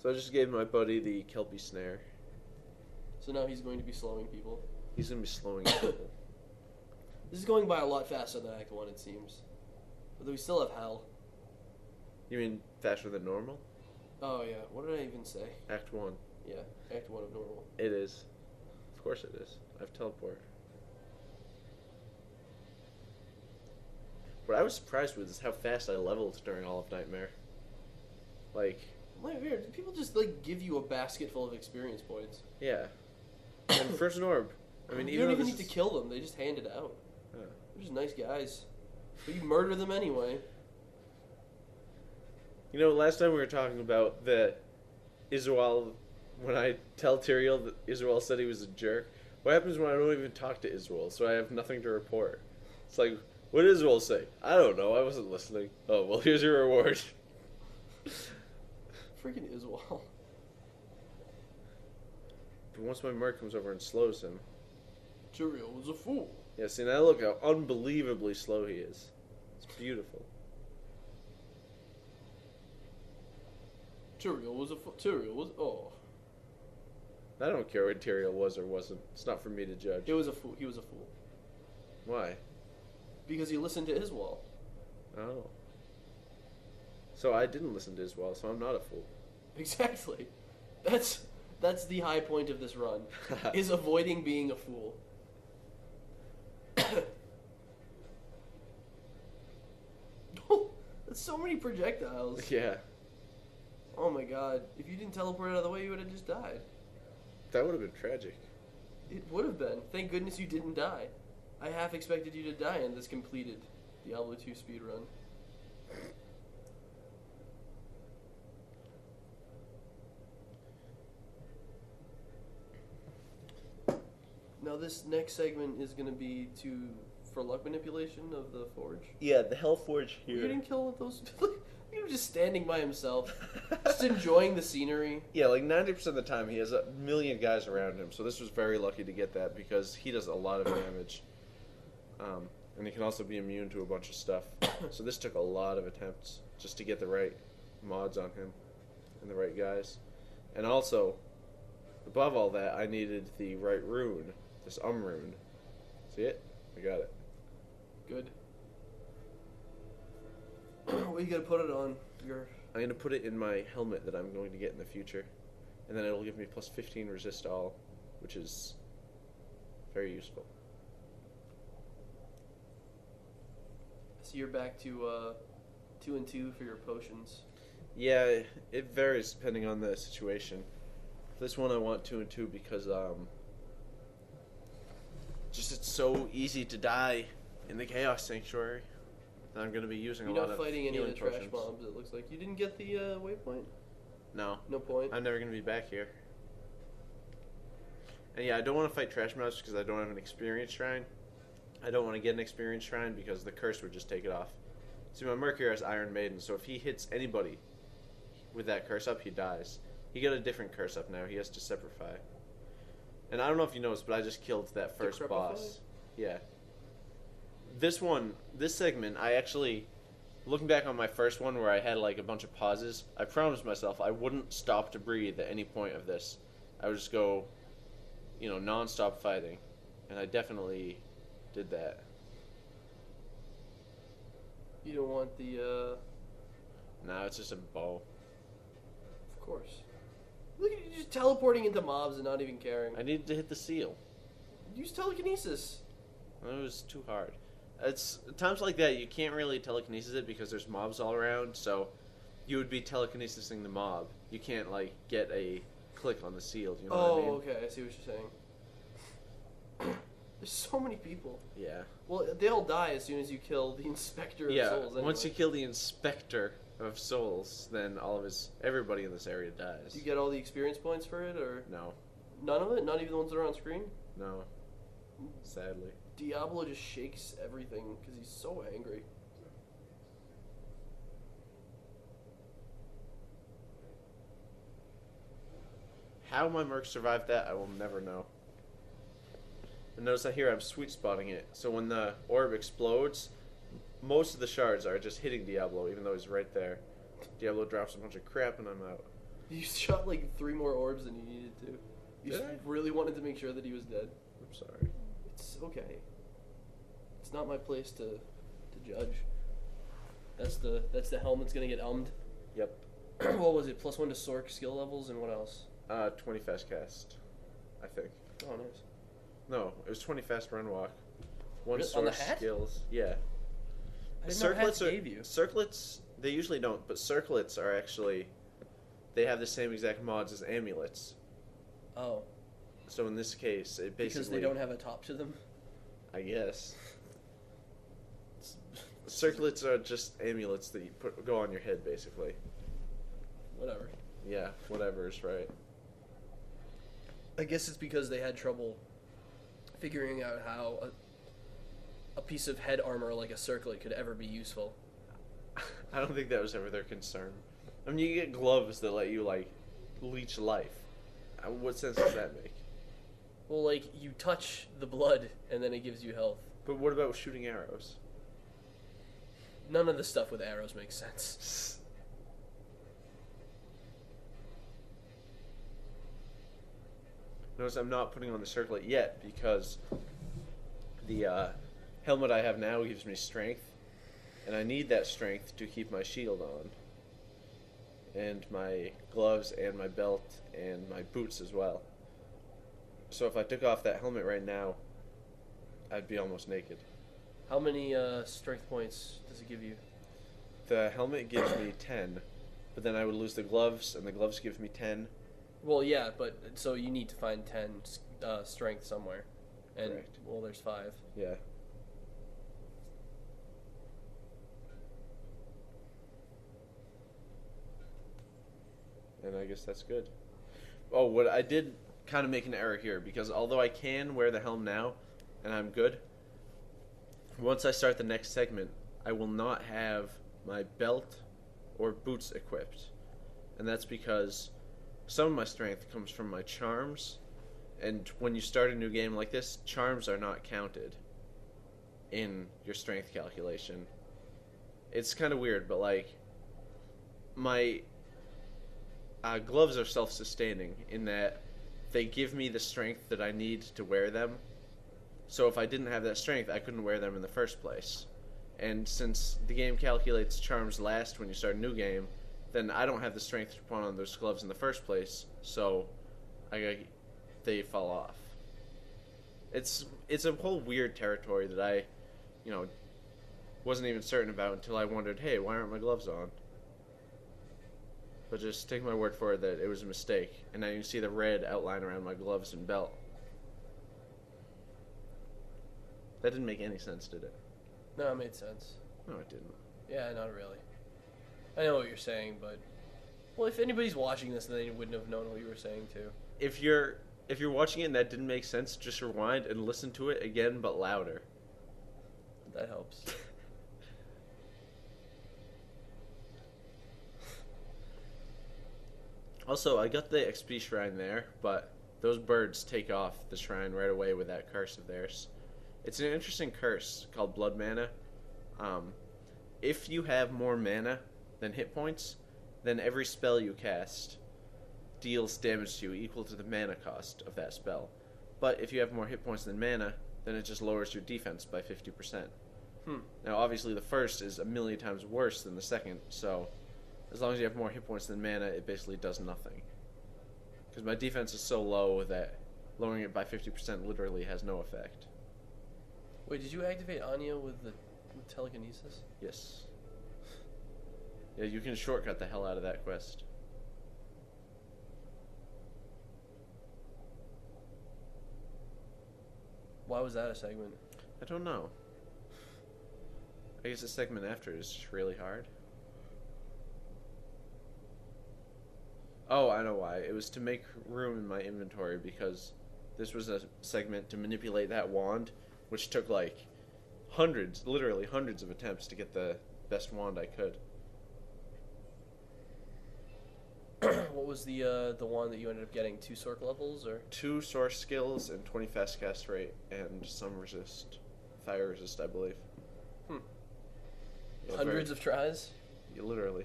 So I just gave my buddy the Kelpie Snare. So now he's going to be slowing people. He's going to be slowing people. This is going by a lot faster than Act 1, it seems. Although we still have Hell. You mean faster than normal? Oh, yeah. What did I even say? Act 1. Yeah, Act 1 of normal. It is. Of course it is. I've teleported. What I was surprised with is how fast I leveled during all of Nightmare. Like... Weird. People just, like, give you a basket full of experience points. Yeah. And first an orb. I mean, you don't even need to kill them. They just hand it out. Yeah. They're just nice guys. But you murder them anyway. You know, last time we were talking about the Israel, when I tell Tyrael that Israel said he was a jerk. What happens when I don't even talk to Israel, so I have nothing to report? It's like, what did Israel say? I don't know, I wasn't listening. Oh, well, here's your reward. Freaking Israel. But once my merc comes over and slows him... Tyrael was a fool. Yeah, see, now look how unbelievably slow he is. It's beautiful. Tyrael was a fool. Tyrael was... Oh. I don't care what Tyrael was or wasn't. It's not for me to judge. It was a fool. He was a fool. Why? Because he listened to Israel. Oh. So I didn't listen to Israel, so I'm not a fool. Exactly. That's the high point of this run, is avoiding being a fool. That's so many projectiles. Yeah. Oh my god. If you didn't teleport out of the way, you would have just died. That would have been tragic. It would have been. Thank goodness you didn't die. I half expected you to die in this completed Diablo II speedrun. Now this next segment is going to be for luck manipulation of the forge. Yeah, the Hell Forge here. You didn't kill those... He was just standing by himself, just enjoying the scenery. Yeah, like 90% of the time he has a million guys around him, so this was very lucky to get that because he does a lot of damage. And he can also be immune to a bunch of stuff. So this took a lot of attempts just to get the right mods on him and the right guys. And also, above all that, I needed the right rune, this rune. See it? I got it. Good. What are you gonna put it on? I'm gonna put it in my helmet that I'm going to get in the future, and then it'll give me plus 15 resist all, which is very useful. So you're back to 2 and 2 for your potions. Yeah, it varies depending on the situation. This one I want 2 and 2 because just it's so easy to die in the Chaos Sanctuary. I'm going to be using a lot of You're not fighting any of the potions. trash mobs, it looks like. You didn't get the waypoint? No. No point? I'm never going to be back here. And yeah, I don't want to fight trash mobs because I don't have an experience shrine. I don't want to get an experience shrine because the curse would just take it off. See, my Mercury has Iron Maiden, so if he hits anybody with that curse up, he dies. He got a different curse up now. He has to Seprify. And I don't know if you noticed, but I just killed that first boss. Yeah. This segment, I actually, looking back on my first one where I had like a bunch of pauses, I promised myself I wouldn't stop to breathe at any point of this. I would just go, non-stop fighting. And I definitely did that. You don't want the, No, it's just a bow. Of course. Look at you just teleporting into mobs and not even caring. I needed to hit the seal. Use telekinesis. It was too hard. It's times like that you can't really telekinesis it because there's mobs all around, so you would be telekinesising the mob. You can't like get a click on the seal, you know what I mean? Oh, okay, I see what you're saying. There's so many people. Yeah. Well, they all die as soon as you kill the Inspector of Souls. Anyway. Once you kill the Inspector of Souls, then everybody in this area dies. Do you get all the experience points for it, or No. none of it? Not even the ones that are on screen? No. Sadly. Diablo just shakes everything because he's so angry. How my merc survived that, I will never know. And notice that here I'm sweet spotting it. So when the orb explodes, most of the shards are just hitting Diablo, even though he's right there. Diablo drops a bunch of crap and I'm out. You shot like 3 more orbs than you needed to. You Did I? really wanted to make sure that he was dead. I'm sorry. It's okay. It's not my place to judge. That's the helmet's gonna get ummed. Yep. What was it? +1 to Sorc skill levels and what else? 20 fast cast, I think. Oh, nice. No, it was 20 fast run walk. One Really? source On the hat? skills. Yeah. I didn't know hats Circlets gave you. Circlets, they usually don't, but circlets are actually, they have the same exact mods as amulets. Oh. So in this case, it basically... Because they don't have a top to them? I guess. Circlets are just amulets that you go on your head, basically. Whatever. Yeah, whatever is right. I guess it's because they had trouble figuring out how a piece of head armor like a circlet could ever be useful. I don't think that was ever their concern. I mean, you get gloves that let you, like, leech life. What sense does that make? Well, like, you touch the blood and then it gives you health. But what about shooting arrows? None of the stuff with arrows makes sense. Notice I'm not putting on the circlet yet because the helmet I have now gives me strength, and I need that strength to keep my shield on, and my gloves and my belt and my boots as well. So if I took off that helmet right now, I'd be almost naked. How many strength points does it give you? The helmet gives me 10, but then I would lose the gloves, and the gloves give me 10. Well, yeah, but so you need to find 10 strength somewhere. And, Correct. well, there's 5. Yeah. And I guess that's good. Oh, what I did kind of make an error here, because although I can wear the helm now, and I'm good, once I start the next segment, I will not have my belt or boots equipped. And that's because some of my strength comes from my charms, and when you start a new game like this, charms are not counted in your strength calculation. It's kind of weird, but like, my gloves are self-sustaining in that they give me the strength that I need to wear them. So if I didn't have that strength, I couldn't wear them in the first place. And since the game calculates charms last when you start a new game, then I don't have the strength to put on those gloves in the first place, so they fall off. It's a whole weird territory that I, wasn't even certain about until I wondered, hey, why aren't my gloves on? But just take my word for it that it was a mistake, and now you can see the red outline around my gloves and belt. That didn't make any sense, did it? No, it made sense. No, it didn't. Yeah, not really. I know what you're saying, but... Well, if anybody's watching this, then they wouldn't have known what you were saying, too. If you're watching it and that didn't make sense, just rewind and listen to it again, but louder. That helps. Also, I got the XP shrine there, but those birds take off the shrine right away with that curse of theirs. It's an interesting curse called Blood Mana. If you have more mana than hit points, then every spell you cast deals damage to you equal to the mana cost of that spell. But if you have more hit points than mana, then it just lowers your defense by 50%. Now, obviously, the first is a million times worse than the second, so as long as you have more hit points than mana, it basically does nothing. Because my defense is so low that lowering it by 50% literally has no effect. Wait, did you activate Anya with telekinesis? Yes. Yeah, you can shortcut the hell out of that quest. Why was that a segment? I don't know. I guess the segment after is just really hard. Oh, I know why. It was to make room in my inventory because this was a segment to manipulate that wand, which took like literally hundreds of attempts to get the best wand I could. What was the wand that you ended up getting? 2 Sorc levels, or? 2 source skills and 20 fast cast rate and some fire resist, I believe. Yeah, Hundreds of tries? Yeah, literally.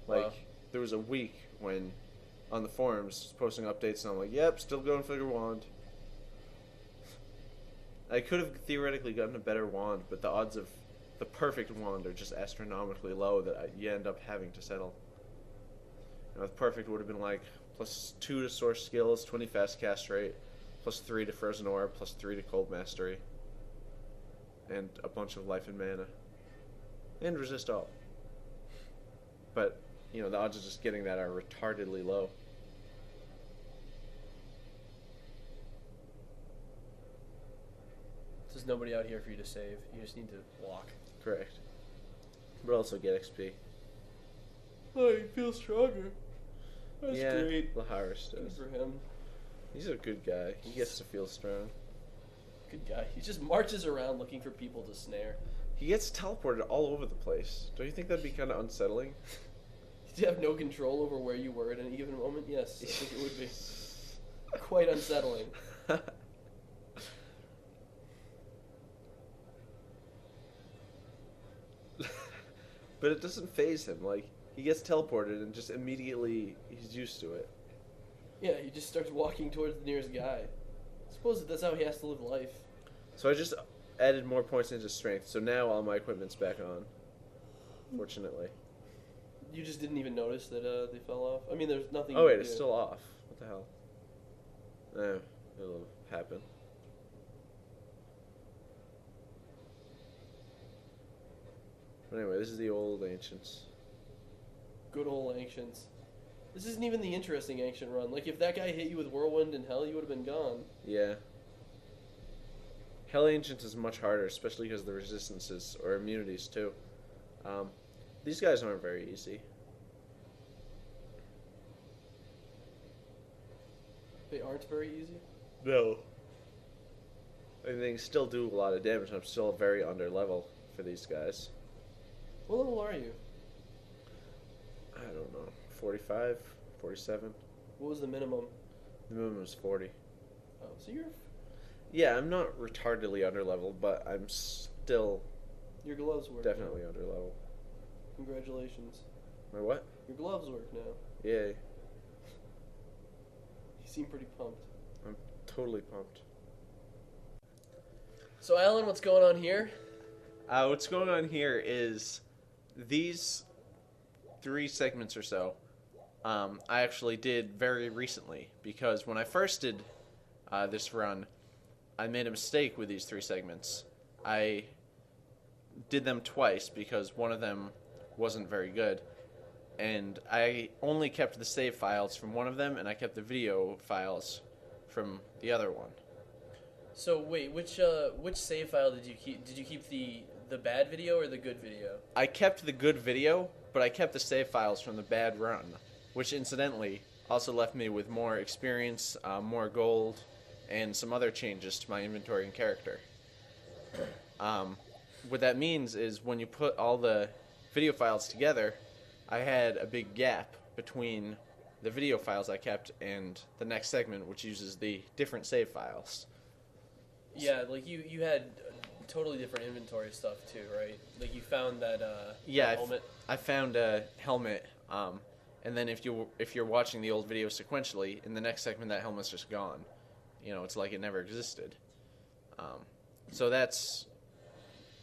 Wow. There was a week when on the forums posting updates, and I'm like, yep, still going for the wand. I could have theoretically gotten a better wand, but the odds of the perfect wand are just astronomically low that you end up having to settle. You know, the perfect would have been like +2 to source skills, 20 fast cast rate, +3 to frozen orb, +3 to cold mastery, and a bunch of life and mana. And resist all. But, you know, the odds of just getting that are retardedly low. There's nobody out here for you to save. You just need to walk. Correct. But also get XP. Oh, you feel stronger. That's great. Laharis Good does. for him. He's a good guy. He gets to feel strong. Good guy. He just marches around looking for people to snare. He gets teleported all over the place. Don't you think that'd be kind of unsettling? Did you have no control over where you were at any given moment? Yes, I think it would be. Quite unsettling. But it doesn't faze him. Like, he gets teleported and just immediately he's used to it. Yeah, he just starts walking towards the nearest guy. I suppose that's how he has to live life. So I just added more points into strength, so now all my equipment's back on. Fortunately. You just didn't even notice that they fell off? I mean, there's nothing... Oh wait, it's still off. What the hell? It'll happen. But anyway, this is the old Ancients. Good old Ancients. This isn't even the interesting Ancient run. Like, if that guy hit you with Whirlwind and Hell, you would have been gone. Yeah. Hell Ancient is much harder, especially because of the resistances, or immunities too. These guys aren't very easy. They aren't very easy? No. I mean, they still do a lot of damage, and I'm still very under level for these guys. What level are you? I don't know. 45? 47? What was the minimum? The minimum is 40. Oh, so you're... Yeah, I'm not retardedly under level, but I'm still Your gloves work definitely now. under level. Congratulations. My what? Your gloves work now. Yay. You seem pretty pumped. I'm totally pumped. So, Alan, what's going on here? What's going on here is these 3 segments or so I actually did very recently, because when I first did this run, I made a mistake with these 3 segments. I did them twice because one of them wasn't very good, and I only kept the save files from one of them, and I kept the video files from the other one. So, wait, which save file did you keep? Did you keep the bad video or the good video? I kept the good video, but I kept the save files from the bad run, which incidentally also left me with more experience, more gold, and some other changes to my inventory and character. What that means is when you put all the video files together, I had a big gap between the video files I kept and the next segment, which uses the different save files. Yeah, like you had totally different inventory stuff too, right? Like you found that Yeah, helmet. I found a helmet, and then if you're watching the old video sequentially, in the next segment that helmet's just gone. You know, it's like it never existed. So that's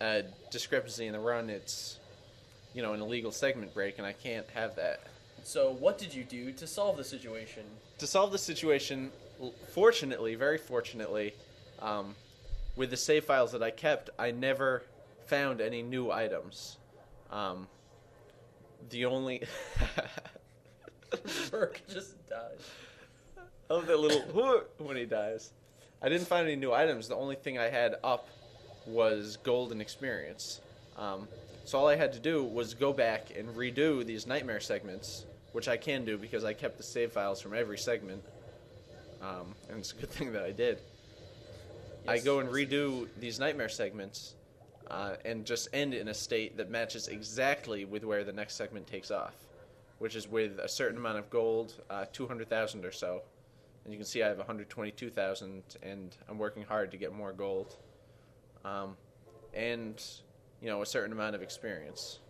a discrepancy in the run. It's, you know, an illegal segment break, and I can't have that. So what did you do to solve the situation? To solve the situation, fortunately, very fortunately, with the save files that I kept, I never found any new items. The only... Burke just died. I love that little when he dies. I didn't find any new items. The only thing I had up was gold and experience. So all I had to do was go back and redo these nightmare segments, which I can do because I kept the save files from every segment. And it's a good thing that I did. I go and redo these nightmare segments and just end in a state that matches exactly with where the next segment takes off, which is with a certain amount of gold, 200,000 or so. And you can see I have 122,000, and I'm working hard to get more gold. And, you know, a certain amount of experience.